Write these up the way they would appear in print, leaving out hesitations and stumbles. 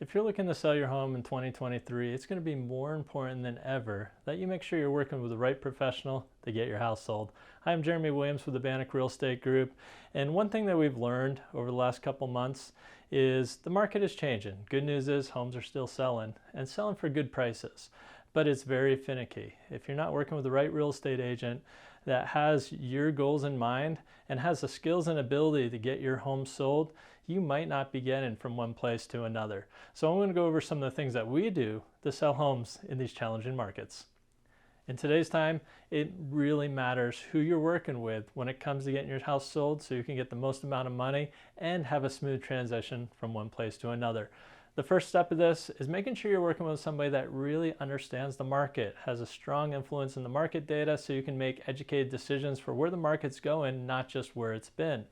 If you're looking to sell your home in 2023, it's going to be more important than ever that you make sure you're working with the right professional to get your house sold. Hi, I'm Jeremy Williams with the Bannack Real Estate Group, and one thing that we've learned over the last couple months is the market is changing. Good news is homes are still selling, and selling for good prices, but it's very finicky. If you're not working with the right real estate agent that has your goals in mind and has the skills and ability to get your home sold, you might not be getting from one place to another. So I'm going to go over some of the things that we do to sell homes in these challenging markets. In today's time, it really matters who you're working with when it comes to getting your house sold so you can get the most amount of money and have a smooth transition from one place to another. The first step of this is making sure you're working with somebody that really understands the market, has a strong influence in the market data so you can make educated decisions for where the market's going, not just where it's been.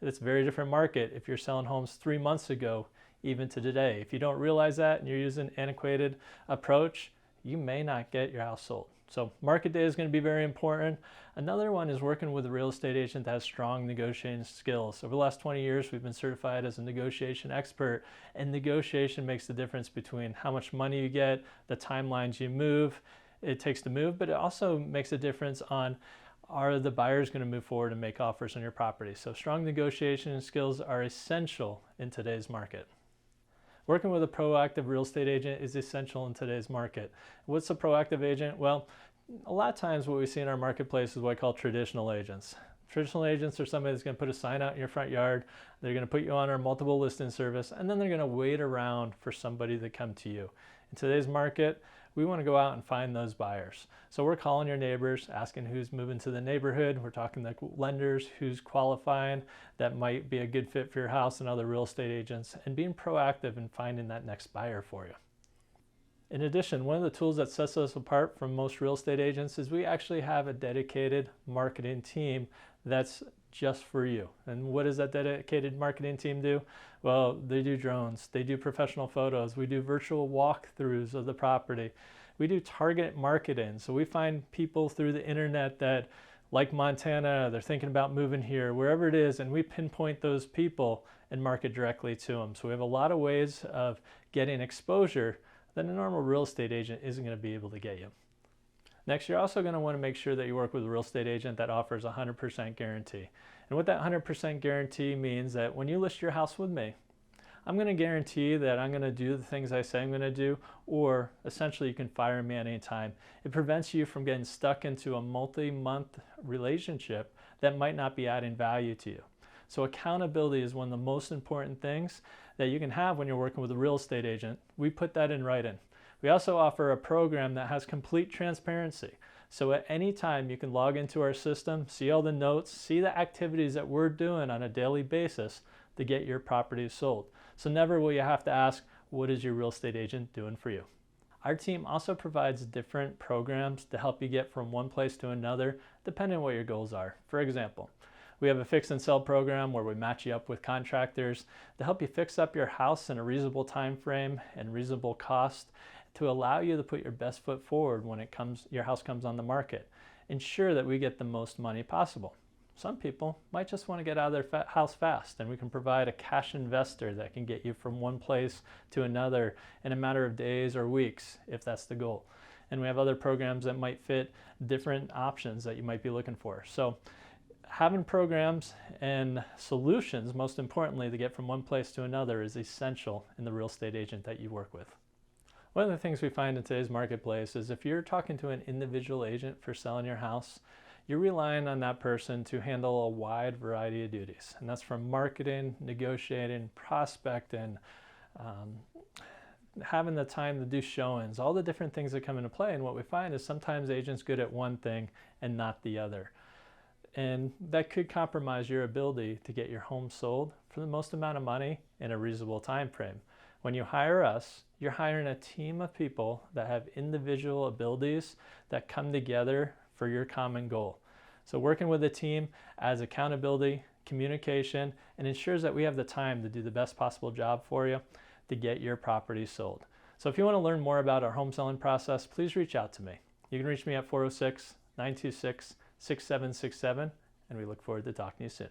It's a very different market if you're selling homes 3 months ago, even to today. If you don't realize that and you're using an antiquated approach, you may not get your house sold. So market data is going to be very important. Another one is working with a real estate agent that has strong negotiating skills. Over the last 20 years, we've been certified as a negotiation expert, and negotiation makes the difference between how much money you get, the timelines it takes to move, but it also makes a difference on are the buyers going to move forward and make offers on your property. So strong negotiation skills are essential in today's market. Working with a proactive real estate agent is essential in today's market. What's a proactive agent? Well, a lot of times what we see in our marketplace is what I call traditional agents. Traditional agents are somebody that's going to put a sign out in your front yard, they're going to put you on our multiple listing service, and then they're going to wait around for somebody to come to you. In today's market, we want to go out and find those buyers. So we're calling your neighbors, asking who's moving to the neighborhood. We're talking to lenders, who's qualifying, that might be a good fit for your house, and other real estate agents, and being proactive in finding that next buyer for you. In addition, one of the tools that sets us apart from most real estate agents is we actually have a dedicated marketing team that's just for you. And what does that dedicated marketing team do? Well, they do drones, they do professional photos, we do virtual walkthroughs of the property, we do target marketing. So we find people through the internet that, like Montana, they're thinking about moving here, wherever it is, and we pinpoint those people and market directly to them. So we have a lot of ways of getting exposure that a normal real estate agent isn't going to be able to get you. Next, you're also going to want to make sure that you work with a real estate agent that offers a 100% guarantee. And what that 100% guarantee means that when you list your house with me, I'm going to guarantee that I'm going to do the things I say I'm going to do, or essentially you can fire me at any time. It prevents you from getting stuck into a multi-month relationship that might not be adding value to you. So accountability is one of the most important things that you can have when you're working with a real estate agent. We put that in writing. We also offer a program that has complete transparency. So at any time you can log into our system, see all the notes, see the activities that we're doing on a daily basis to get your property sold. So never will you have to ask, what is your real estate agent doing for you? Our team also provides different programs to help you get from one place to another, depending on what your goals are. For example, we have a fix and sell program where we match you up with contractors to help you fix up your house in a reasonable time frame and reasonable cost, to allow you to put your best foot forward when your house comes on the market. Ensure that we get the most money possible. Some people might just want to get out of their house fast, and we can provide a cash investor that can get you from one place to another in a matter of days or weeks, if that's the goal. And we have other programs that might fit different options that you might be looking for. So having programs and solutions, most importantly, to get from one place to another is essential in the real estate agent that you work with. One of the things we find in today's marketplace is if you're talking to an individual agent for selling your house, you're relying on that person to handle a wide variety of duties. And that's from marketing, negotiating, prospecting, having the time to do showings, all the different things that come into play. And what we find is sometimes agents good at one thing and not the other. And that could compromise your ability to get your home sold for the most amount of money in a reasonable time frame. When you hire us, you're hiring a team of people that have individual abilities that come together for your common goal. So working with a team adds accountability, communication, and ensures that we have the time to do the best possible job for you to get your property sold. So if you want to learn more about our home selling process, please reach out to me. You can reach me at 406-926-6767, and we look forward to talking to you soon.